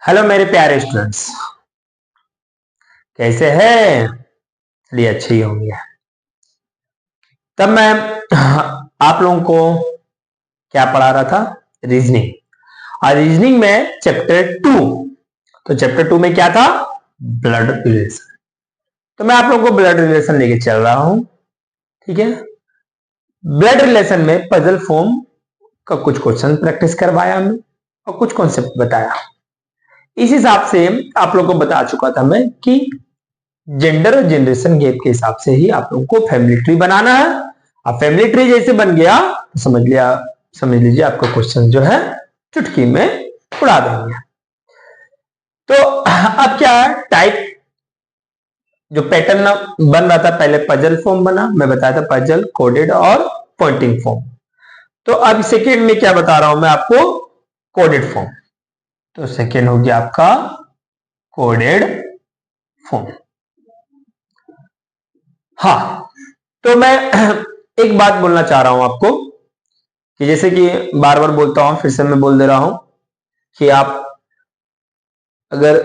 Hello मेरे प्यारे students, कैसे हैं? चलिए अच्छे ही होंगे। तब मैं आप लोगों को क्या पढ़ा रहा था? रीजनिंग। और रीजनिंग में चैप्टर 2। तो चैप्टर 2 में क्या था? Blood relation. तो मैं आप लोगों को ब्लड रिलेशन लेके चल रहा हूं, ठीक है। ब्लड रिलेशन में पजल फॉर्म का कुछ क्वेश्चन प्रैक्टिस करवाया हमने और कुछ कॉन्सेप्ट बताया। इस हिसाब से आप लोगों को बता चुका था मैं कि जेंडर और जनरेशन गैप के हिसाब से ही आप लोगों को फैमिली ट्री बनाना है। अब फैमिली ट्री जैसे बन गया तो समझ लीजिए आपका क्वेश्चन जो है चुटकी में उड़ा देंगे। तो अब क्या है, टाइप जो पैटर्न बन रहा था, पहले पजल फॉर्म बना, मैं बताया था पजल, कोडेड और पॉइंटिंग फॉर्म। तो अब सेकेंड में क्या बता रहा हूं मैं आपको? Coded form. तो सेकेंड हो गया आपका कोडेड फॉर्म। हाँ, तो मैं एक बात बोलना चाह रहा हूं आपको कि जैसे कि बार बार बोलता हूं, फिर से मैं बोल दे रहा हूं कि आप अगर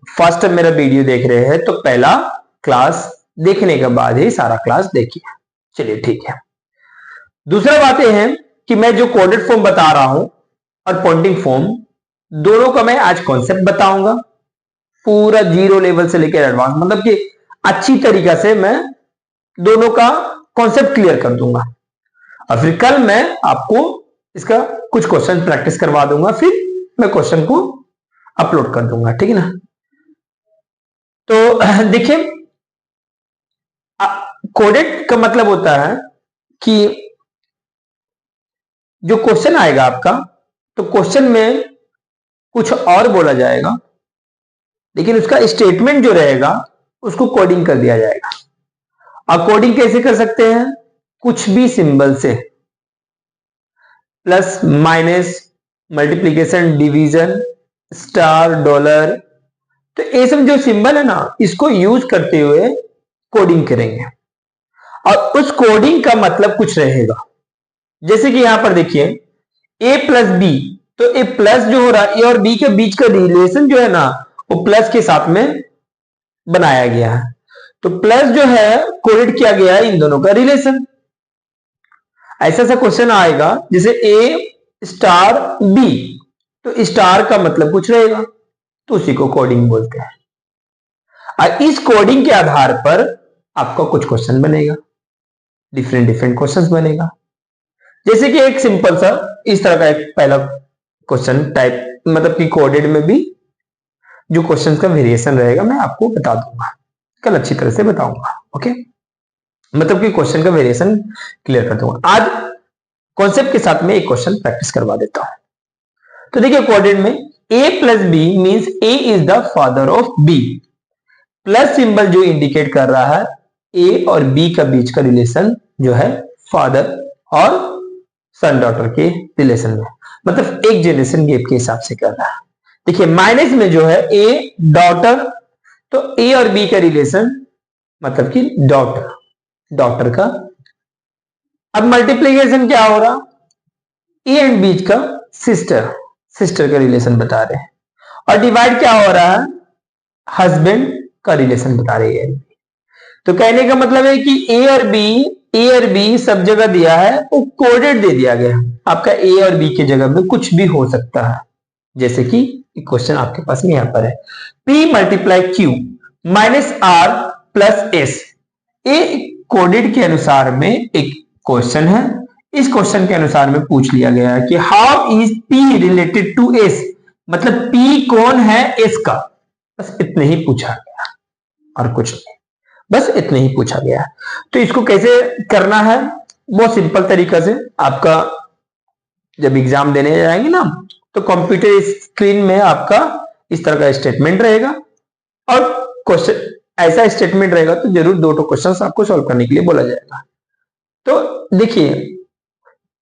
फर्स्ट मेरा वीडियो देख रहे हैं तो पहला क्लास देखने के बाद ही सारा क्लास देखिए। चलिए ठीक है। दूसरा बात यह है कि मैं जो कोडेड फॉर्म बता रहा हूं और पॉइंटिंग फॉर्म, दोनों का मैं आज कॉन्सेप्ट बताऊंगा, पूरा जीरो लेवल से लेकर एडवांस, मतलब कि अच्छी तरीका से मैं दोनों का कॉन्सेप्ट क्लियर कर दूंगा। और फिर कल मैं आपको इसका कुछ क्वेश्चन प्रैक्टिस करवा दूंगा, फिर मैं क्वेश्चन को अपलोड कर दूंगा, ठीक है ना। तो देखिए, कोडेड का मतलब होता है कि जो क्वेश्चन आएगा आपका, तो क्वेश्चन में कुछ और बोला जाएगा, लेकिन उसका स्टेटमेंट जो रहेगा उसको कोडिंग कर दिया जाएगा। और कोडिंग कैसे कर सकते हैं? कुछ भी सिंबल से, plus minus, multiplication, division, star, dollar, तो ये सब जो सिंबल है ना, इसको यूज करते हुए कोडिंग करेंगे। और उस कोडिंग का मतलब कुछ रहेगा, जैसे कि यहां पर देखिए ए प्लस बी, तो ए प्लस जो हो रहा है, ए और बी के बीच का रिलेशन जो है ना, वो प्लस के साथ में बनाया गया है। तो प्लस जो है कोडेड किया गया है इन दोनों का रिलेशन। ऐसा सा क्वेश्चन आएगा जैसे ए स्टार बी, तो स्टार का मतलब कुछ रहेगा, तो उसी को कोडिंग बोलते हैं। और इस कोडिंग के आधार पर आपका कुछ क्वेश्चन बनेगा, डिफरेंट डिफरेंट क्वेश्चंस बनेगा। जैसे कि एक सिंपल सा इस तरह का एक पहला क्वेश्चन टाइप, मतलब कि कोडेड में भी जो क्वेश्चंस का वेरिएशन रहेगा मैं आपको बता दूंगा, कल अच्छी तरह से बताऊंगा। ओके, मतलब कि क्वेश्चन का वेरिएशन क्लियर कर दूंगा। आज कॉन्सेप्ट के साथ में एक क्वेश्चन प्रैक्टिस करवा देता हूं। तो देखिए कोडेड में a plus B means a is the father of b। Plus symbol जो इंडिकेट कर रहा है a और b का बीच का रिलेशन जो है फादर और सन डॉटर के रिलेशन में, मतलब एक जनरेशन गैप के हिसाब से कर रहा है। देखिए माइनस में जो है a डॉटर, तो a और b का रिलेशन मतलब कि डॉटर का। अब मल्टीप्लीकेशन क्या हो रहा? ए एंड बीच का सिस्टर का रिलेशन बता रहे हैं। और डिवाइड क्या हो रहा है? हस्बैंड का रिलेशन बता रही है। तो कहने का मतलब है कि ए और बी सब जगह दिया है, वो कोडेड दे दिया गया। आपका ए और बी की जगह में कुछ भी हो सकता है, जैसे कि क्वेश्चन आपके पास में यहां पर है P multiply Q minus R plus S। ए कोडेड के अनुसार में एक क्वेश्चन है, इस क्वेश्चन के अनुसार में पूछ लिया गया है कि how is P related to S, मतलब P कौन है S का। बस इतने ही पूछा गया और कुछ नहीं, बस इतने ही पूछा गया। तो इसको कैसे करना है? बहुत सिंपल तरीका से, आपका जब एग्जाम देने जाएंगे ना, तो कंप्यूटर स्क्रीन में आपका इस तरह का स्टेटमेंट रहेगा और क्वेश्चन ऐसा स्टेटमेंट रहेगा, तो जरूर दो क्वेश्चन आपको सॉल्व करने के लिए बोला जाएगा। तो देखिए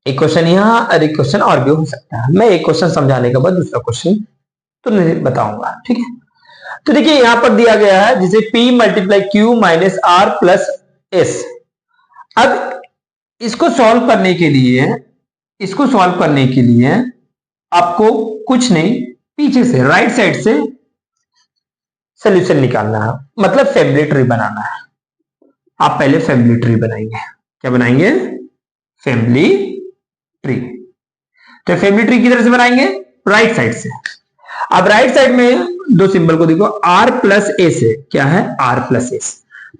एक क्वेश्चन यहां और एक क्वेश्चन और भी हो सकता है। मैं एक क्वेश्चन समझाने के बाद दूसरा क्वेश्चन तो नहीं बताऊंगा, ठीक है। तो देखिए यहां पर दिया गया है जैसे P multiply Q minus R plus S। अब इसको सॉल्व करने के लिए आपको कुछ नहीं, पीछे से राइट साइड से सोल्यूशन निकालना है, मतलब फैमिली ट्री बनाना है। आप पहले फैमिली ट्री बनाएंगे। क्या बनाएंगे? Family tree. तो फैमिली ट्री किधर से बनाएंगे? राइट साइड से। अब राइट साइड में दो सिंबल को देखो, आर प्लस ए से। क्या है? आर प्लस ए।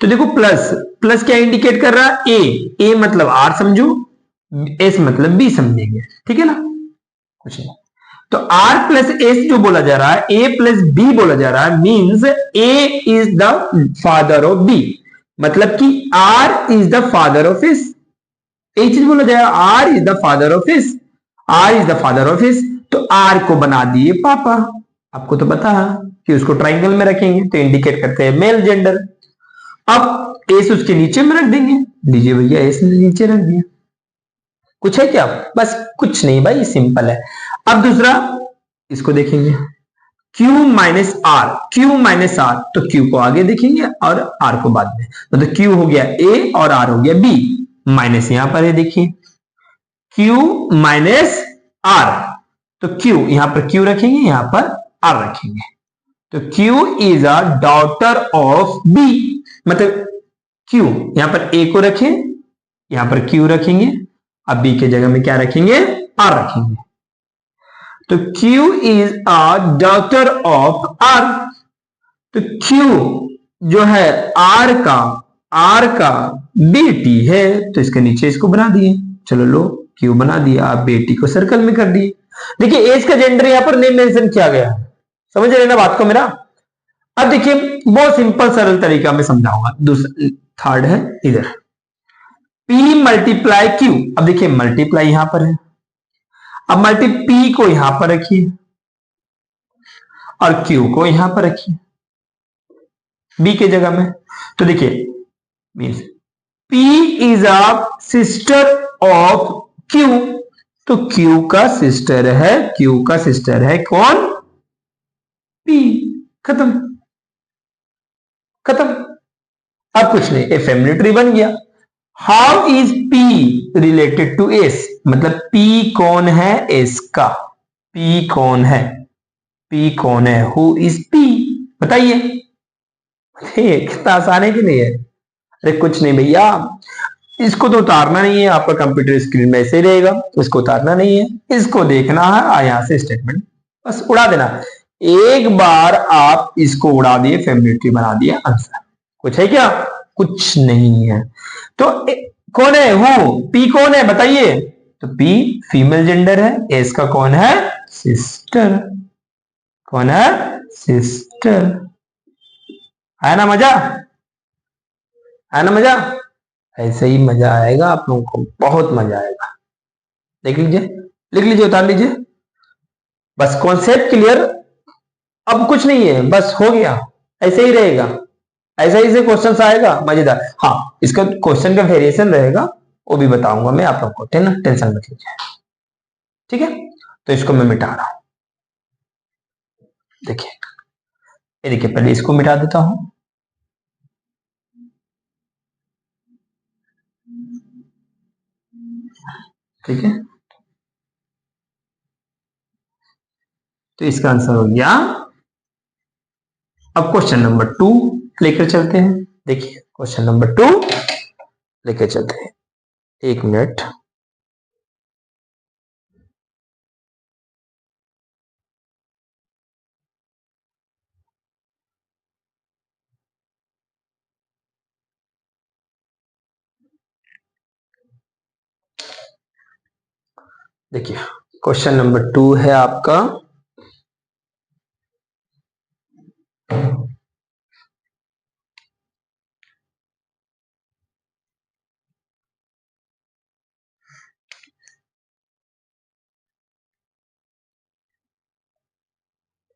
तो देखो प्लस प्लस क्या इंडिकेट कर रहा है? ए मतलब आर समझो, एस मतलब बी समझेंगे, ठीक है ना? कुछ नहीं। तो आर प्लस एस जो बोला जा रहा है, ए प्लस बी बोला जा रहा है, means A is the father of B, मतलब कि R is the father of S. एक चीज बोला जाए, R is the father of S, R is the father of S. तो आर को बना दिए पापा। आपको तो पता है कि उसको ट्राइंगल में रखेंगे तो इंडिकेट करते हैं मेल जेंडर। अब एस उसके नीचे में रख देंगे। लीजिए भैया, एस नीचे रख दिया। कुछ है क्या? बस कुछ नहीं भाई, सिंपल है। अब दूसरा इसको देखेंगे, Q minus R, Q minus R, तो Q को आगे देखेंगे और R को बाद में। मतलब Q हो गया A और R हो गया B, माइनस यहां पर है, देखिए Q माइनस R, तो Q यहां पर Q रखेंगे, यहां पर R रखेंगे। तो Q is a daughter of B, मतलब Q यहां पर A को रखें, यहां पर Q रखेंगे, अब B के जगह में क्या रखेंगे? R रखेंगे। तो Q is a daughter of R, तो Q जो है R का बेटी है, तो इसके नीचे इसको बना दिए। चलो लो, Q बना दिया। आप बेटी को सर्कल में कर दिए। देखिए एज का जेंडर यहां पर नहीं मेंशन किया गया, समझ रहे ना बात को मेरा? अब देखिए बहुत सिंपल सरल तरीका में समझाऊंगा। दूसरा थर्ड है इधर, P मल्टीप्लाई Q। अब देखिए मल्टीप्लाई यहां पर है, अब मल्टी P को यहां पर रखिए और Q को यहां पर रखिए B के जगह में। तो देखिए means P is a sister of Q, तो Q का सिस्टर है, Q का सिस्टर है कौन? P। खत्म खत्म। अब कुछ नहीं, ए फैमिली ट्री बन गया। How is P related to S, मतलब P कौन है S का? P कौन है? P कौन है? Who is P? बताइए। कितना आसान है कि नहीं है? अरे कुछ नहीं भैया, इसको तो उतारना नहीं है, आपका कंप्यूटर स्क्रीन में ऐसे ही रहेगा, इसको उतारना नहीं है, इसको देखना है, यहां से स्टेटमेंट बस उड़ा देना। एक बार आप इसको उड़ा दिए, फैमिली ट्री बना दिए, आंसर। कुछ है क्या? कुछ नहीं है। तो कौन है? हु, पी कौन है बताइए? तो पी फीमेल जेंडर है, एस का कौन है? सिस्टर। कौन है? सिस्टर। है ना मजा? है ना मजा? ऐसे ही मजा आएगा आप लोगों को, बहुत मजा आएगा। देख लीजिए, लिख लीजिए, उतार लीजिए, बस कॉन्सेप्ट क्लियर। अब कुछ नहीं है, बस हो गया, ऐसे ही रहेगा, ऐसा ही से क्वेश्चन आएगा मजेदार। हाँ, इसका क्वेश्चन का वेरिएशन रहेगा, वो भी बताऊंगा मैं आप लोग को, टेंशन मत लीजिए, ठीक है? तो इसको मैं मिटा रहा हूं, देखिए ये देखिए, पहले इसको मिटा देता हूं। ठीक है, तो इसका आंसर हो गया। अब क्वेश्चन नंबर 2 लेकर चलते हैं। देखिए क्वेश्चन नंबर 2 लेकर चलते हैं, एक मिनट। देखिए क्वेश्चन नंबर 2 है आपका,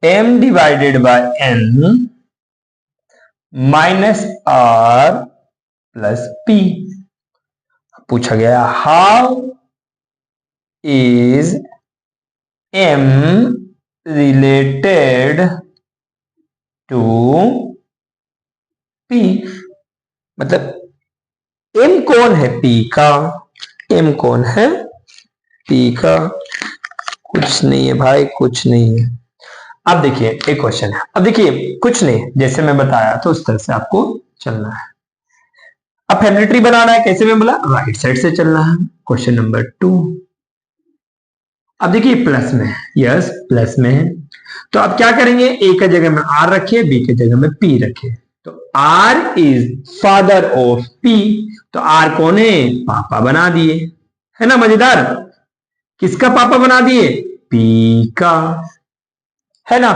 m divided by n minus r plus p। पूछा गया how is m related to p, मतलब m कौन है p का? m कौन है p का? कुछ नहीं है भाई, कुछ नहीं है। अब देखिए एक क्वेश्चन है, अब देखिए कुछ नहीं, जैसे मैं बताया तो उस तरह से आपको चलना है। अब फैमिली ट्री बनाना है, कैसे में बोला, राइट साइड से चलना है। Question number 2। अब देखिए प्लस में है, यस प्लस में है, तो अब क्या करेंगे, ए की जगह में आर रखिए, बी की जगह में पी रखिए। तो R is father of P, तो आर कौन है, पापा बना दिए, है ना मजेदार। किसका पापा बना दिए, पी का, है ना।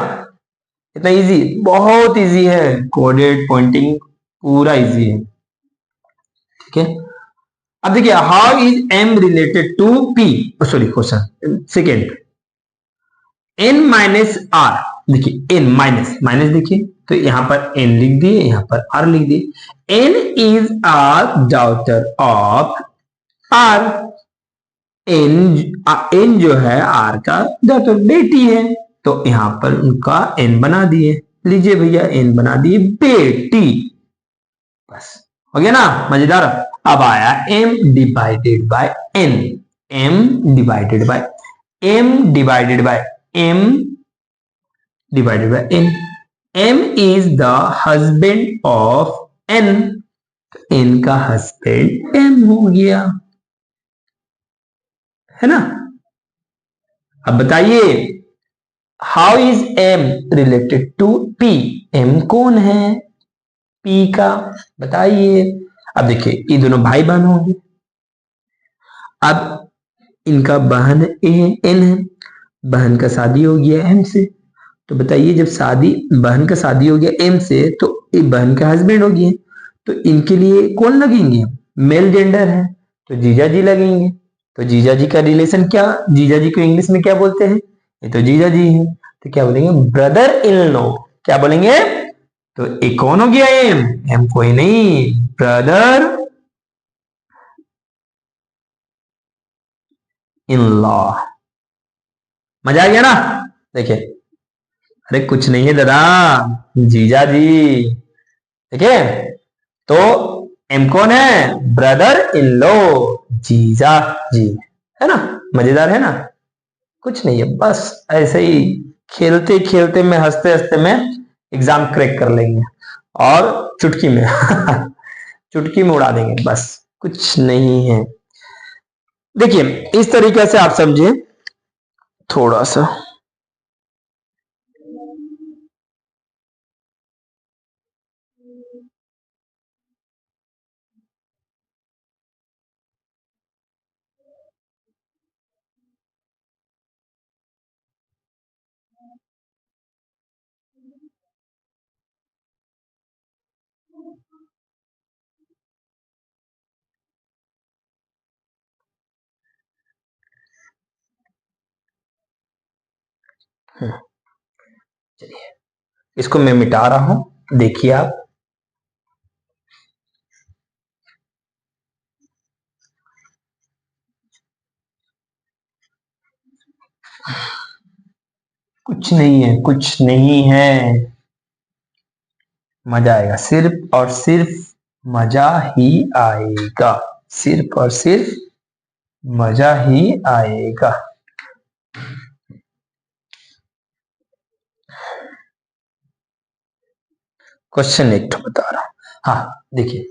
इतना इजी, बहुत इजी है, कोडेड पॉइंटिंग पूरा इजी है, ठीक है। अब देखिए how is M related to P, sorry question second, N minus R, देखिए एन माइनस माइनस, देखिए तो यहां पर एन लिख दिए, यहां पर आर लिख दिए। N is R daughter of R, N, N जो है आर का डॉटर बेटी है, तो यहां पर उनका एन बना दिए, लीजिए भैया एन बना दिए बेटी, बस हो गया ना मजेदार। अब आया m divided by n, m divided by m divided by m divided by n, m is the husband of n, n का हस्बैंड m हो गया, है ना। अब बताइए how is m related to p, m कौन है, p का, बताइए। अब देखिए ये दोनों भाई बहन होंगे, अब इनका बहन एन है, बहन का शादी हो गया एम से, तो बताइए जब शादी, बहन का शादी हो गया एम से, तो ये बहन का हस्बैंड हो गया, तो इनके लिए कौन लगेंगे, मेल जेंडर है, तो जीजा जी लगेंगे। तो जीजा जी का रिलेशन क्या, जीजा जी को इंग्लिश में क्या बोलते हैं, ये तो जीजा जी है, तो क्या बोलेंगे, ब्रदर इन लॉ, क्या बोलेंगे, तो ये कौन हो गया, एम, एम कोई नहीं, ब्रदर इन लॉ, मजा आ गया ना। देखिए अरे कुछ नहीं है दादा, जीजा जी, ठीक है। तो एम कौन है, ब्रदर इन लो, जीजा जी, है ना, मजेदार है ना। कुछ नहीं है, बस ऐसे ही खेलते खेलते में, हंसते हंसते में एग्जाम क्रैक कर लेंगे, और चुटकी में चुटकी में उड़ा देंगे, बस कुछ नहीं है। देखिए इस तरीके से आप समझिए थोड़ा सा। चलिए इसको मैं मिटा रहा हूं, देखिए आप। कुछ नहीं है, कुछ नहीं है, मजा आएगा, सिर्फ और सिर्फ मजा ही आएगा, सिर्फ और सिर्फ मजा ही आएगा। क्वेश्चन एक तो बता रहा हूं, हाँ देखिए,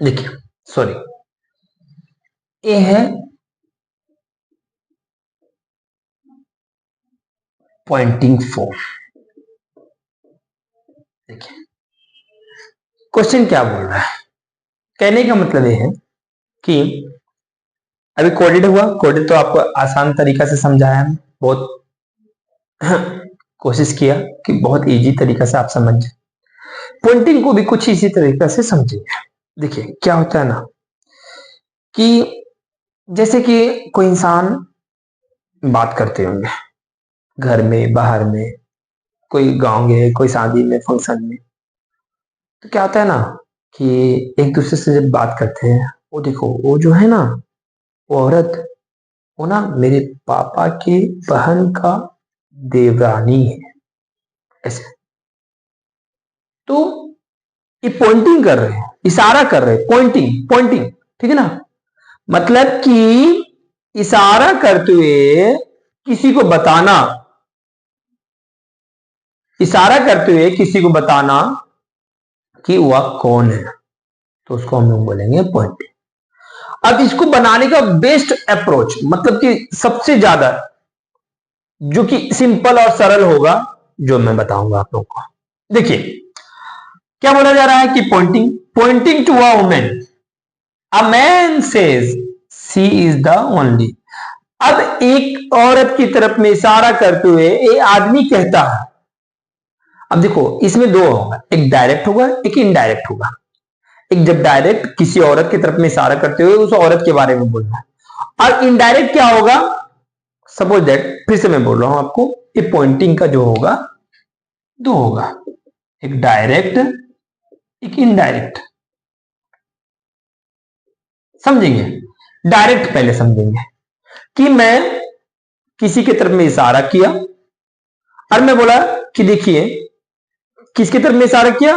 देखिए, सॉरी, ये है पॉइंटिंग फॉर्म। देखिए क्वेश्चन क्या बोल रहा है, कहने का मतलब ये है कि अभी कोडेड हुआ, कोडेड तो आपको आसान तरीका से समझाया है, बहुत कोशिश किया कि बहुत इजी तरीका से आप समझ जाए। पॉइंटिंग को भी कुछ इसी तरीका से समझिए। देखिए क्या होता है ना कि जैसे कि कोई इंसान बात करते होंगे घर में, बाहर में, कोई गांव गए, कोई शादी में, फंक्शन में, तो क्या होता है ना कि एक दूसरे से जब बात करते हैं, वो देखो वो जो है ना, वो औरत, वो ना मेरे पापा की बहन का देवरानी है, ऐसे। तो ये पॉइंटिंग कर रहे हैं, इशारा कर रहे हैं, पॉइंटिंग पॉइंटिंग, ठीक है ना। मतलब कि इशारा करते हुए किसी को बताना, इशारा करते हुए किसी को बताना कि वह कौन है, तो उसको हम लोग बोलेंगे पॉइंटिंग। अब इसको बनाने का बेस्ट अप्रोच, मतलब कि सबसे ज्यादा जो कि सिंपल और सरल होगा, जो मैं बताऊंगा आप लोगों को। देखिए क्या बोला जा रहा है कि pointing, pointing to a women, a man says she is the only. अब एक औरत की तरफ में इशारा करते हुए एक आदमी कहता है, अब देखो इसमें दो होगा, एक डायरेक्ट होगा, एक इनडायरेक्ट होगा। एक जब डायरेक्ट किसी औरत की तरफ में इशारा करते हुए उस औरत के बारे में बोलना है, और इनडायरेक्ट क्या होगा, सपोज दैट, फिर से मैं बोल रहा हूं आपको, ये पॉइंटिंग का जो होगा दो होगा, एक डायरेक्ट, एक इनडायरेक्ट। समझेंगे, डायरेक्ट पहले समझेंगे कि मैं किसी की तरफ में इशारा किया और मैं बोला कि देखिए, किसकी तरफ में इशारा किया,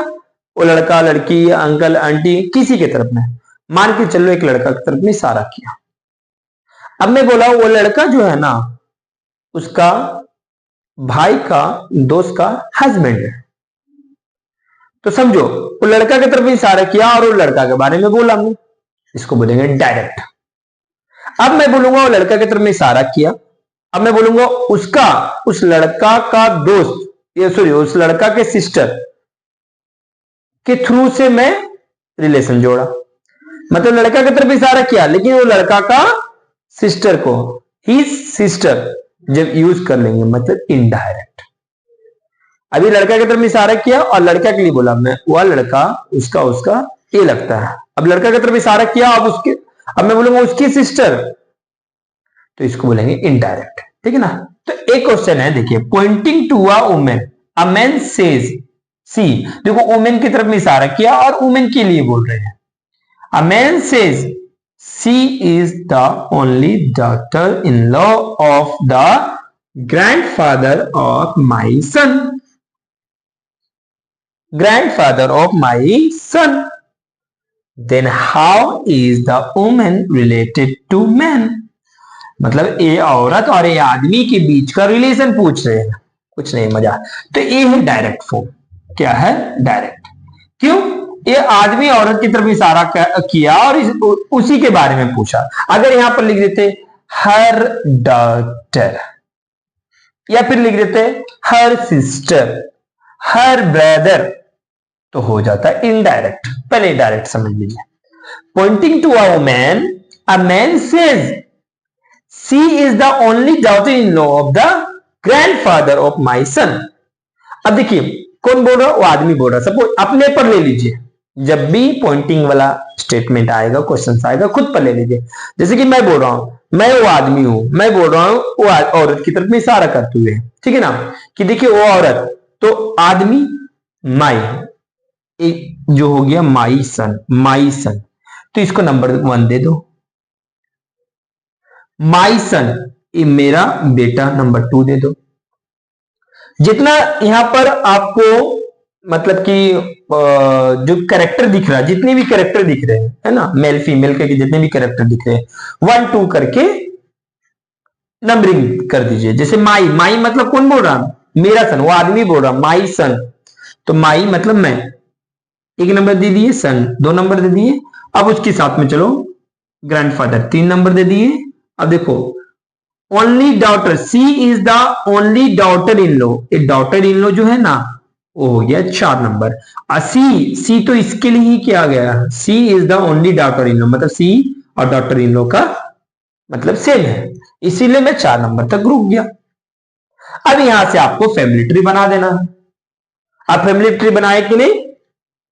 वो लड़का, लड़की, अंकल, आंटी, किसी की तरफ में, मान के चलो एक लड़का की तरफ में इशारा किया। अब मैं बोला वो लड़का जो है ना, उसका भाई का दोस्त का हस्बैंड है। तो समझो वो लड़का की तरफ इशारा किया और वो लड़का के बारे में बोला हमने, इसको बोलेंगे डायरेक्ट। अब मैं बोलूंगा वो लड़का की तरफ में इशारा किया, अब मैं बोलूंगा उसका, उस लड़का का दोस्त, ये सॉरी, उस लड़का के सिस्टर के थ्रू से मैं रिलेशन जोड़ा। मतलब लड़का की तरफ इशारा किया, लेकिन वो लड़का का सिस्टर को, हिज सिस्टर जब यूज कर लेंगे मतलब इनडायरेक्ट। अभी लड़का की तरफ इशारा किया और लड़का के लिए बोला मैं, वह लड़का, उसका, उसका ये लगता है। अब लड़का की तरफ इशारा किया, अब उसके, अब मैं बोलूंगा उसकी सिस्टर, तो इसको बोलेंगे इनडायरेक्ट, ठीक है ना। तो एक क्वेश्चन है, देखिए, pointing to a women, a man says she, देखो वुमेन की तरफ में इशारा किया और वुमेन के लिए बोल रहे हैं। A man says she is the only daughter in law of the grandfather of my son, grandfather of my son, then how is the woman related to man? मतलब ये औरत और ये आदमी के बीच का रिलेशन पूछ रहे हैं, कुछ नहीं, मजा। तो ये है डायरेक्ट फॉर्म। क्या है, डायरेक्ट। क्यों, ये आदमी औरत की तरफ इशारा किया और उसी के बारे में पूछा। अगर यहां पर लिख देते हर डॉटर, या फिर लिख देते हर सिस्टर, हर ब्रदर, तो हो जाता है इनडायरेक्ट। पहले डायरेक्ट समझ लीजिए। Pointing to a man, a man says she is the only daughter in law of the grandfather of my son. अब देखिए कौन बोल रहा है, वो आदमी बोल रहा है। सपोज अपने पर ले लीजिए, जब भी पॉइंटिंग वाला स्टेटमेंट आएगा, क्वेश्चन आएगा, खुद पर ले लीजिए। जैसे कि मैं बोल रहा हूं, मैं वो आदमी हूं, मैं बोल रहा हूं वो औरत की तरफ में इशारा करते हुए, ठीक है ना, कि देखिए वो औरत, तो आदमी माई, एक जो हो गया माई सन, माई सन, तो इसको नंबर 1 दे दो। माई सन, ये मेरा बेटा, नंबर 2 दे दो। जितना यहां पर आपको मतलब कि जो कैरेक्टर दिख रहा है, जितने भी कैरेक्टर दिख रहे हैं, है ना, मेल फीमेल के जितने भी कैरेक्टर दिख रहे हैं, 1 2 करके नंबरिंग कर दीजिए। जैसे माई, माई मतलब कौन बोल रहा, मेरा सन, वो आदमी बोल रहा माई सन, तो माई मतलब मैं, एक नंबर दे दिए, सन 2 नंबर दे दिए। अब उसके साथ में चलो ग्रैंडफादर 3 नंबर दे दिए। अब देखो only daughter, she is the only daughter in law, ये डॉटर इन लॉ जो है ना वो हो गया 4 नंबर। सी तो इसके लिए ही किया गया, she is the only daughter in law, मतलब सी और डॉटर इन लॉ का मतलब सेम है, इसीलिए मैं 4 नंबर तक रुक गया। अब यहां से आपको फैमिली ट्री बना देना। अब फैमिली ट्री बनाए कि नहीं,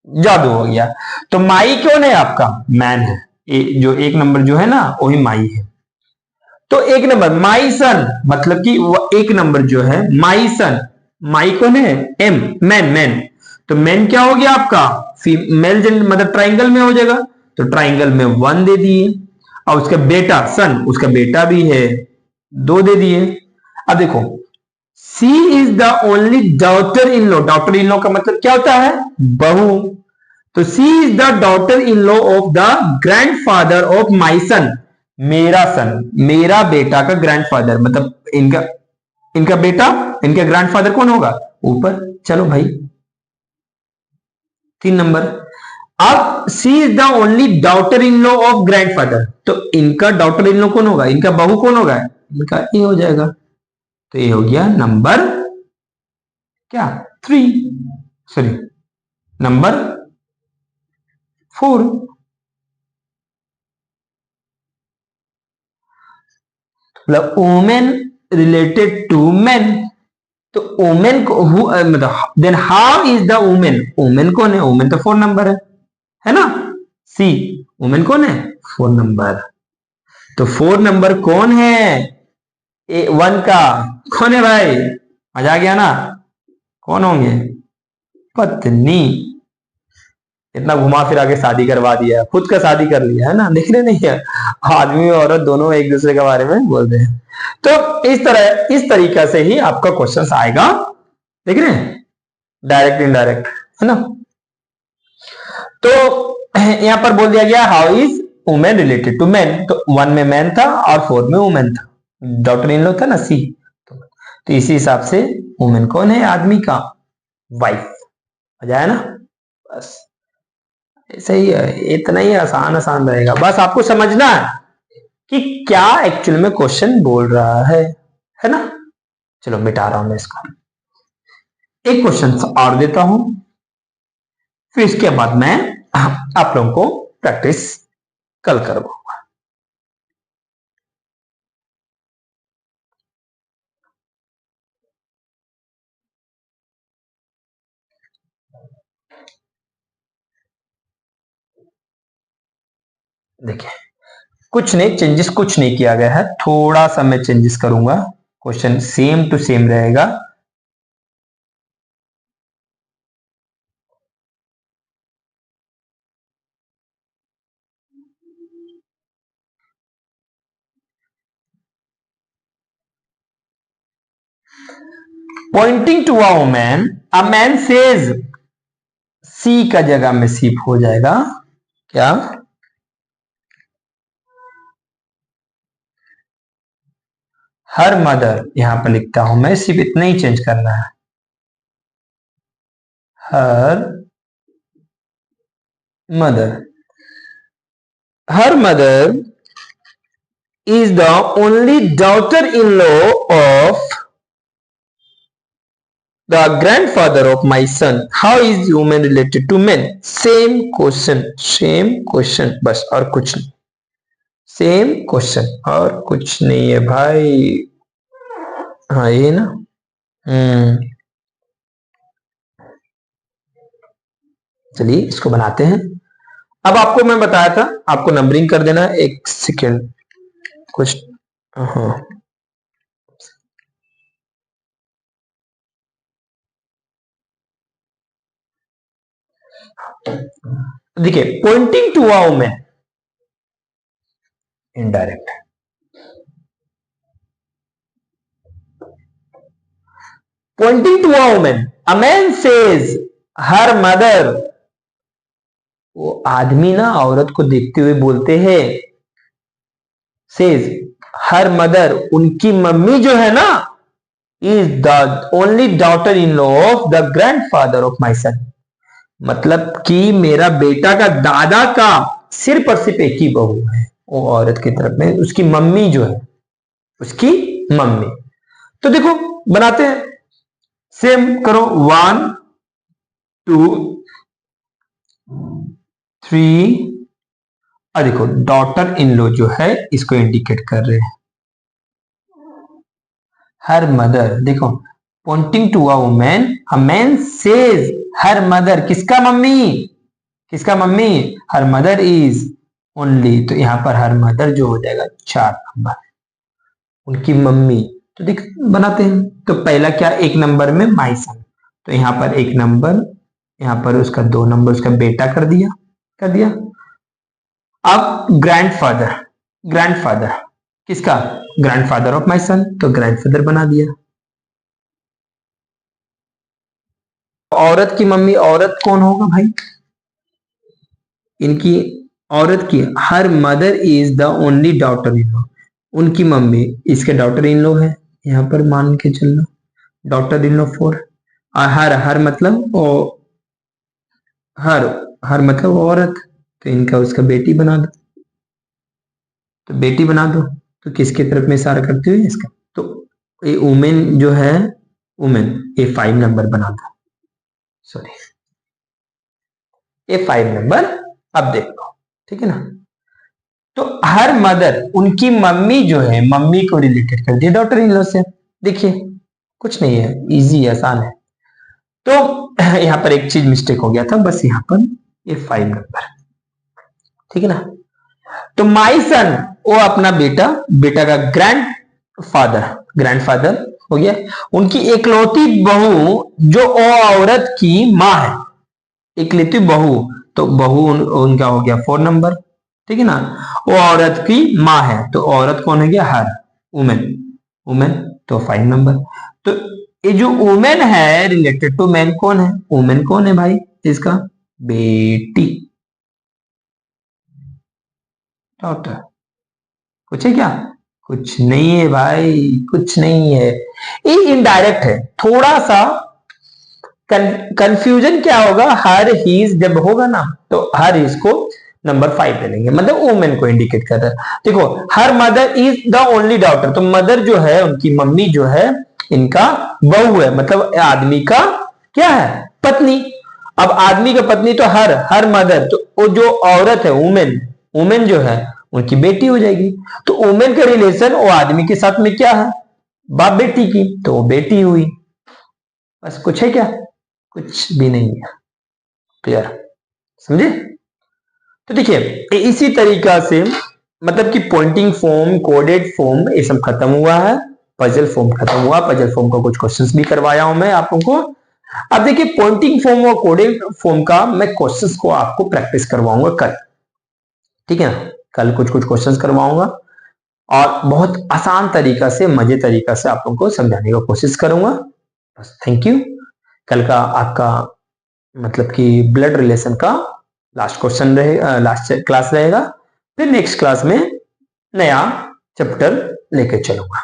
जादू हो गया। तो माई कौन है आपका, मैन है, जो एक नंबर जो है ना वही माई है। तो एक नंबर माई सन मतलब कि वो एक नंबर जो है माई सन, माई कौन है, एम, मैन, मैन, तो मैन क्या हो गया आपका फीमेल जेंडर, मतलब ट्राइंगल में हो जाएगा, तो ट्राइंगल में 1 दे दिए। और उसका बेटा सन, उसका बेटा भी है 2 दे दिए। अब देखो she is the only daughter in law, daughter in law का मतलब क्या होता है, बहू, तो she is the daughter in law of the grandfather of my son, मेरा सन, मेरा बेटा का ग्रैंडफादर, मतलब इनका इनका बेटा, इनका ग्रैंडफादर कौन होगा ऊपर। चलो भाई 3 नंबर। अब she is the only daughter in law of grandfather, तो इनका डॉटर इन लॉ कौन होगा, इनका बहू कौन होगा, इनका ये हो जाएगा, तो ये हो गया नंबर क्या 3, सॉरी नंबर 4। मतलब वुमेन रिलेटेड टू मेन, तो वुमेन को मतलब then how is the woman, woman कौन है, वुमेन तो 4 नंबर है ना, सी, वुमेन कौन है 4 नंबर, तो 4 नंबर कौन है, ए 1 का कौन है भाई, मजा आ गया ना, कौन होंगे, पत्नी। इतना घुमा फिरा के शादी करवा दिया, खुद का शादी कर लिया है ना, देख रहे नहीं है, आदमी और औरत दोनों एक दूसरे के बारे में बोलते हैं। तो इस तरीका से ही आपका क्वेश्चन आएगा, देख रहे हैं, डायरेक्ट इनडायरेक्ट, है ना। तो यहां पर बोल दिया गया how is woman related to man, तो 1 में मैन था और 4 में वुमेन था, डॉटर इन लॉ था ना सी, तो इसी हिसाब से वुमेन कौन है, आदमी का वाइफ, मजा आया ना, बस सही है, इतना ही आसान आसान रहेगा, बस आपको समझना है कि क्या एक्चुअल में क्वेश्चन बोल रहा है ना। चलो मिटा रहा हूं मैं इसको, एक क्वेश्चन और देता हूं, फिर इसके बाद मैं आप लोगों को प्रैक्टिस कल करवाऊंगा। देखिए कुछ नहीं चेंजेस, कुछ नहीं किया गया है, थोड़ा सा मैं चेंजेस करूंगा, क्वेश्चन सेम टू सेम रहेगा। Pointing to a man says, she का जगह में सिर्फ हो जाएगा क्या, हर मदर, यहां पर लिखता हूं मैं, सिर्फ इतना ही चेंज करना है, her mother, her mother is the only daughter-in-law of the grandfather of my son. How is woman related to men? Same question, बस और कुछ नहीं, सेम क्वेश्चन और कुछ नहीं है भाई, हाँ ये ना, चलिए इसको बनाते हैं। अब आपको मैं बताया था आपको नंबरिंग कर देना, एक सेकेंड कुछ, हाँ देखिए pointing to a woman indirect, pointing to a woman, a man says her mother, वो आदमी ना औरत को देखते हुए बोलते हैं, says हर मदर, उनकी मम्मी जो है ना, is the only daughter in law of the grandfather of my son. मतलब कि मेरा बेटा का दादा का सिर्फ और सिर्फ एक ही बहू है, वो औरत की तरफ में उसकी मम्मी जो है, उसकी मम्मी। तो देखो बनाते हैं, सेम करो, 1 2 3। और देखो डॉटर इन लॉ जो है इसको इंडिकेट कर रहे हैं। हर मदर, देखो pointing to a women, a man says her mother, किसका मम्मी, किसका मम्मी, हर मदर इज ओनली, तो यहां पर हर मदर जो हो जाएगा 4 नंबर, उनकी मम्मी। तो देख बनाते हैं, तो पहला क्या, 1 नंबर में माई सन, तो यहां पर 1 नंबर, यहां पर उसका 2 नंबर उसका बेटा कर दिया, कर दिया। अब ग्रैंडफादर, ग्रैंडफादर किसका, ग्रैंडफादर ऑफ माई सन, तो ग्रैंडफादर बना दिया। औरत की मम्मी, औरत कौन होगा भाई, इनकी औरत की, हर mother is the only daughter in law, उनकी मम्मी, इसके डॉटर इन लॉ है, यहां पर मान के चलना डॉटर इन लॉ 4। और हर मतलब ओ, हर, हर मतलब औरत, तो इनका उसका बेटी बना दो, तो बेटी बना दो, तो किसके तरफ में इशारा करते हुए इसका, तो ये वुमेन जो है, वुमेन, ये 5 नंबर बना दो, सॉरी ये 5 नंबर। अब देख लो, ठीक है ना, तो हर मदर, उनकी मम्मी जो है, मम्मी को रिलेटेड कर दिया डॉटर इन लॉ से। देखिए कुछ नहीं है, इजी आसान है। तो यहां पर एक चीज मिस्टेक हो गया था, बस यहां पर ये 5 नंबर, ठीक है ना। तो माई सन, वो अपना बेटा, बेटा का ग्रैंड फादर, ग्रैंडफादर हो गया, उनकी इकलौती बहू जो ओ औरत की माँ है, इकलौती बहू, तो बहू उनका हो गया 4 नंबर, ठीक है ना। वो औरत की माँ है, तो औरत कौन हो गया, हर, वुमेन, वुमेन, तो 5 नंबर। तो ये जो वुमेन है रिलेटेड टू मैन कौन है, वुमेन कौन है भाई, इसका बेटी, डॉटर। कुछ है क्या, कुछ नहीं है भाई, कुछ नहीं है, ये इनडायरेक्ट है थोड़ा सा। कंफ्यूजन क्या होगा, हर हीज जब होगा ना, तो हर हीज को नंबर 5 ले लेंगे, मतलब वुमेन को इंडिकेट कर रहा है। देखो हर mother is the only daughter, तो मदर जो है, उनकी मम्मी जो है, इनका बहू है, मतलब आदमी का क्या है, पत्नी। अब आदमी का पत्नी तो हर, हर मदर, तो वो जो औरत है वुमेन, वुमेन जो है उनकी बेटी हो जाएगी। तो वुमेन का रिलेशन वो आदमी के साथ में क्या है, बाप बेटी की, तो वो बेटी हुई। बस कुछ है क्या, कुछ भी नहीं है, क्लियर, समझे। तो देखिए इसी तरीका से, मतलब कि पॉइंटिंग फॉर्म, कोडेड फॉर्म, ये सब खत्म हुआ है, पजल फॉर्म खत्म हुआ, पजल फॉर्म का कुछ क्वेश्चंस भी करवाया हूं मैं आप लोगों को। अब देखिए पॉइंटिंग फॉर्म और कोडेड फॉर्म का मैं क्वेश्चंस को आपको प्रैक्टिस करवाऊंगा कल, ठीक है ना, कल कुछ कुछ क्वेश्चंस करवाऊंगा और बहुत आसान तरीका से, मजे तरीका से आप लोगों को समझाने की कोशिश करूंगा। बस थैंक यू। कल का आपका मतलब कि ब्लड रिलेशन का लास्ट क्वेश्चन रहेगा, लास्ट क्लास रहेगा, फिर नेक्स्ट क्लास में नया चैप्टर लेकर चलूंगा।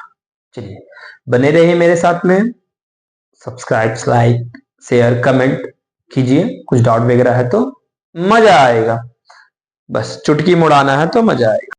चलिए बने रहिए मेरे साथ में, सब्सक्राइब, लाइक, शेयर, कमेंट कीजिए, कुछ डाउट वगैरह है तो मजा आएगा, बस चुटकी मुड़ाना है तो मजा आएगा।